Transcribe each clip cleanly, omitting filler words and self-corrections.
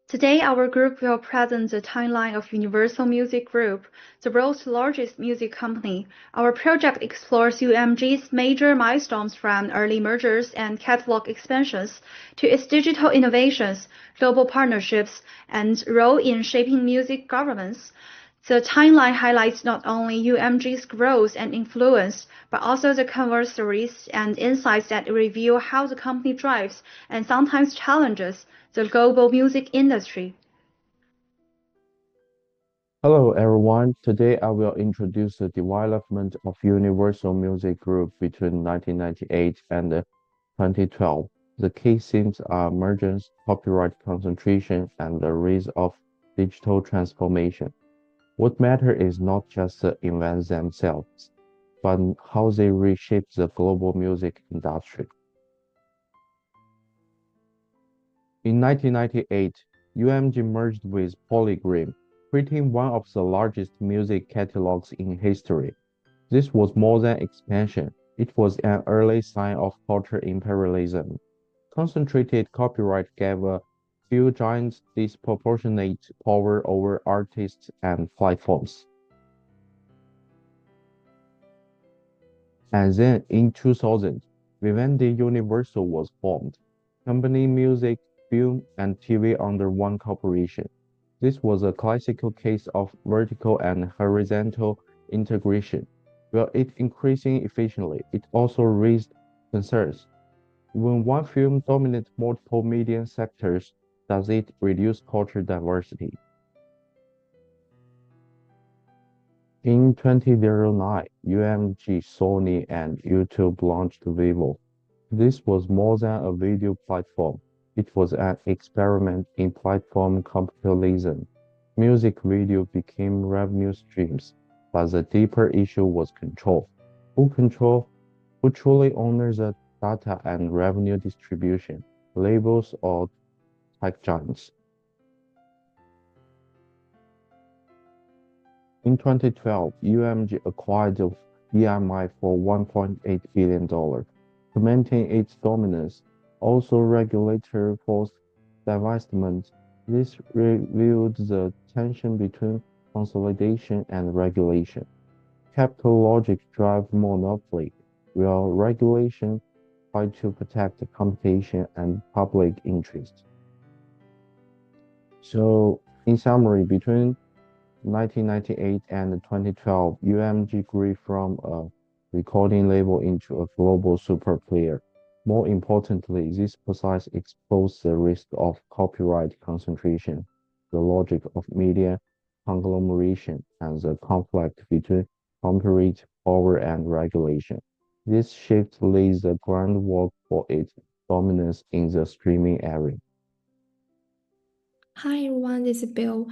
Today, our group will present the timeline of Universal Music Group, the world's largest music company. Our project explores UMG's major milestones from early mergers and catalog expansions to its digital innovations, global partnerships, and role in shaping music governance. The timeline highlights not only UMG's growth and influence, but also the conversaries and insights that reveal how the company drives and sometimes challenges the global music industry. Hello everyone, today I will introduce the development of Universal Music Group between 1998 and 2012. The key themes are mergers, copyright concentration, and the rise of digital transformation. What matters is not just the events themselves, but how they reshape the global music industry. In 1998, UMG merged with Polygram, creating one of the largest music catalogs in history. This was more than expansion, it was an early sign of cultural imperialism. Concentrated copyright gave a few giants disproportionate power over artists and platforms. And then in 2000, Vivendi Universal was formed, company music, film, and TV under one corporation. This was a classical case of vertical and horizontal integration. While it increasing efficiently, it also raised concerns. When one film dominates multiple media sectors, does it reduce cultural diversity? In 2009, UMG, Sony, and YouTube launched Vivo. This was more than a video platform. It was an experiment in platform capitalism. Music video became revenue streams, but the deeper issue was control. Who truly owns the data and revenue distribution, labels or tech giants? In 2012, UMG acquired EMI for $1.8 billion, to maintain its dominance. Also, regulator forced divestment. This revealed the tension between consolidation and regulation. Capital logic drives monopoly, while regulation tries to protect the competition and public interest. So, in summary, between 1998 and 2012, UMG grew from a recording label into a global super player. More importantly, this process exposed the risk of copyright concentration, the logic of media conglomeration, and the conflict between corporate power and regulation. This shift lays the groundwork for its dominance in the streaming era. Hi everyone, this is Bill.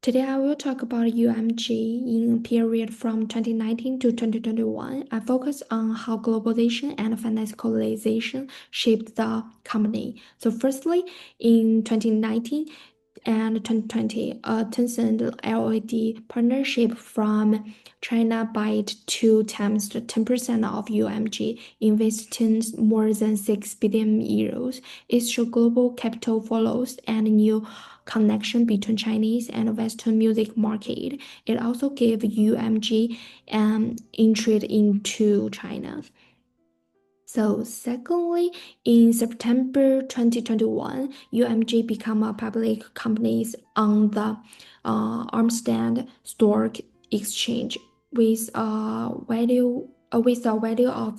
Today I will talk about UMG in a period from 2019 to 2021. I focus on how globalization and financialization shaped the company. So firstly, in 2019 and 2020, a Tencent LED partnership from China bought 2 times the 10% of UMG, investing more than 6 billion euros. It shows global capital follows and new connection between Chinese and Western music market. It also gave UMG an entry into China. So secondly, in September 2021, UMG became a public company on the Amsterdam Stock Exchange with a value of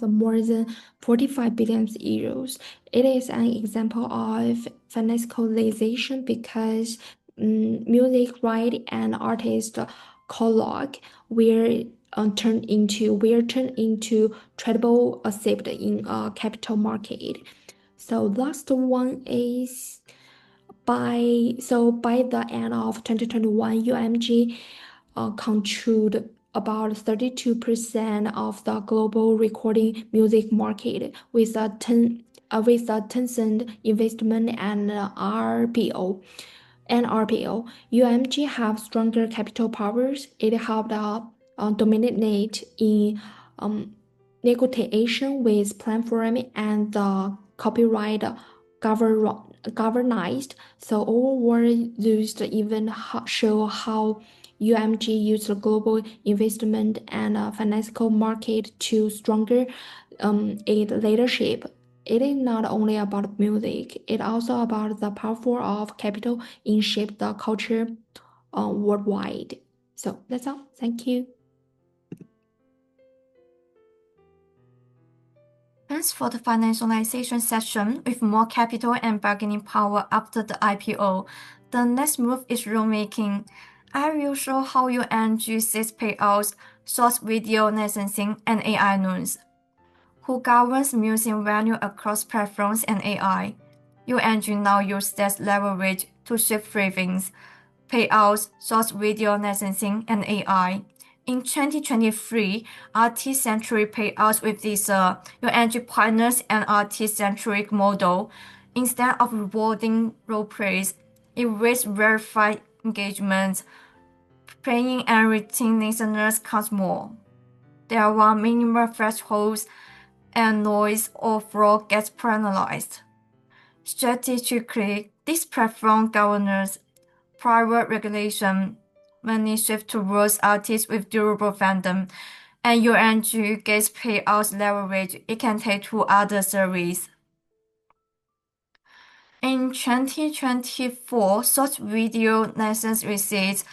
more than 45 billion euros. It is an example of financialization because music right and artist colloque were turned into tradable asset in a capital market. So last one is by the end of 2021, UMG controlled about 32% of the global recording music market with a Tencent investment and RPO. UMG have stronger capital powers. It helped dominate in negotiation with platform and the copyright governized. So overall, even show how UMG used global investment and financial market to stronger its leadership. It is not only about music; it's also about the power of capital in shape the culture worldwide. So that's all. Thank you. Thanks for the financialization session with more capital and bargaining power after the IPO. The next move is rulemaking. I will show how UMG sees payouts, source video licensing, and AI news. Who governs music value across platforms and AI? UMG now uses that leverage to shift briefings, payouts, source video licensing, and AI. In 2023, artist-centric payouts with this UMG partners and artist-centric model. Instead of rewarding role plays, it raised verified engagements. Paying and reaching listeners costs more. There are minimal thresholds and noise or fraud gets penalized. Strategically, this platform governs private regulation, money shift towards artists with durable fandom, and UMG gets payouts leverage it can take to other services. In 2024, short video license receipts,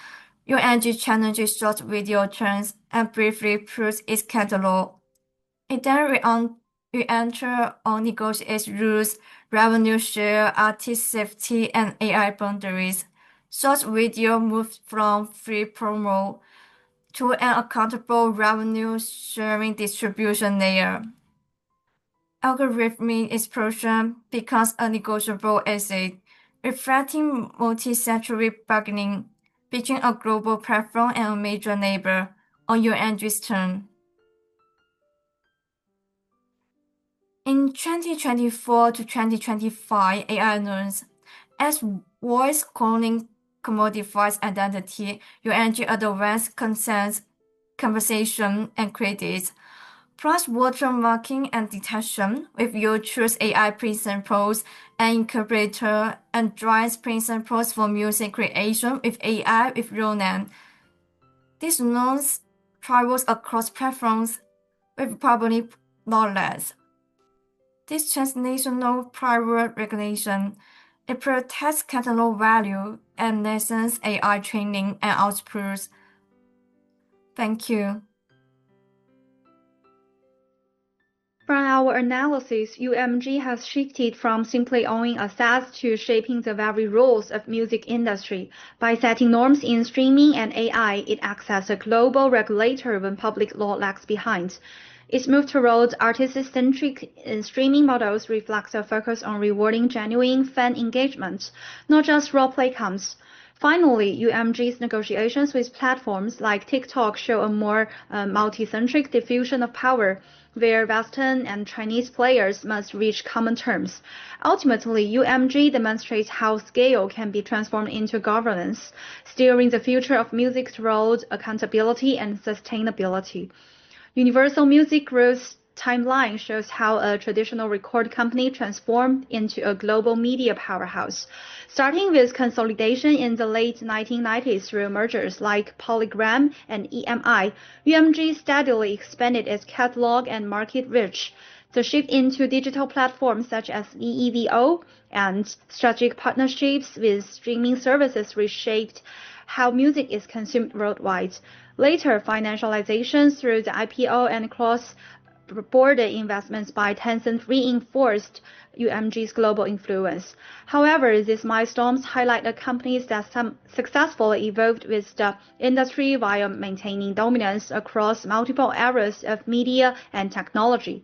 UMG challenges short video trends and briefly proves its catalog. It then re-enter on negotiates rules, revenue share, artist safety, and AI boundaries. Short video moved from free promo to an accountable revenue sharing distribution layer. Algorithmic explosion becomes a negotiable asset, reflecting multi-century bargaining between a global platform and a major neighbor on UMG's turn. In 2024 to 2025 AI news, as voice calling commodifies identity, UMG advanced consent, conversation, and credits, plus watermarking and detection with you choose AI principles and incorporator and drives principles for music creation with AI with real name. These norms travels across platforms with public knowledge. This transnational private regulation, it protects catalog value and lessens AI training and outputs. Thank you. From our analysis, UMG has shifted from simply owning assets to shaping the very rules of music industry. By setting norms in streaming and AI, it acts as a global regulator when public law lags behind. Its move towards artist-centric streaming models reflects a focus on rewarding genuine fan engagement, not just role-play counts. Finally, UMG's negotiations with platforms like TikTok show a more multi-centric diffusion of power, where Western and Chinese players must reach common terms. Ultimately, UMG demonstrates how scale can be transformed into governance, steering the future of music towards accountability and sustainability. Universal Music Group's timeline shows how a traditional record company transformed into a global media powerhouse. Starting with consolidation in the late 1990s through mergers like Polygram and EMI, UMG steadily expanded its catalog and market reach. The shift into digital platforms such as EEVO and strategic partnerships with streaming services reshaped how music is consumed worldwide. Later, financialization through the IPO and cross-border investments by Tencent reinforced UMG's global influence. However, these milestones highlight the companies that successfully evolved with the industry while maintaining dominance across multiple areas of media and technology.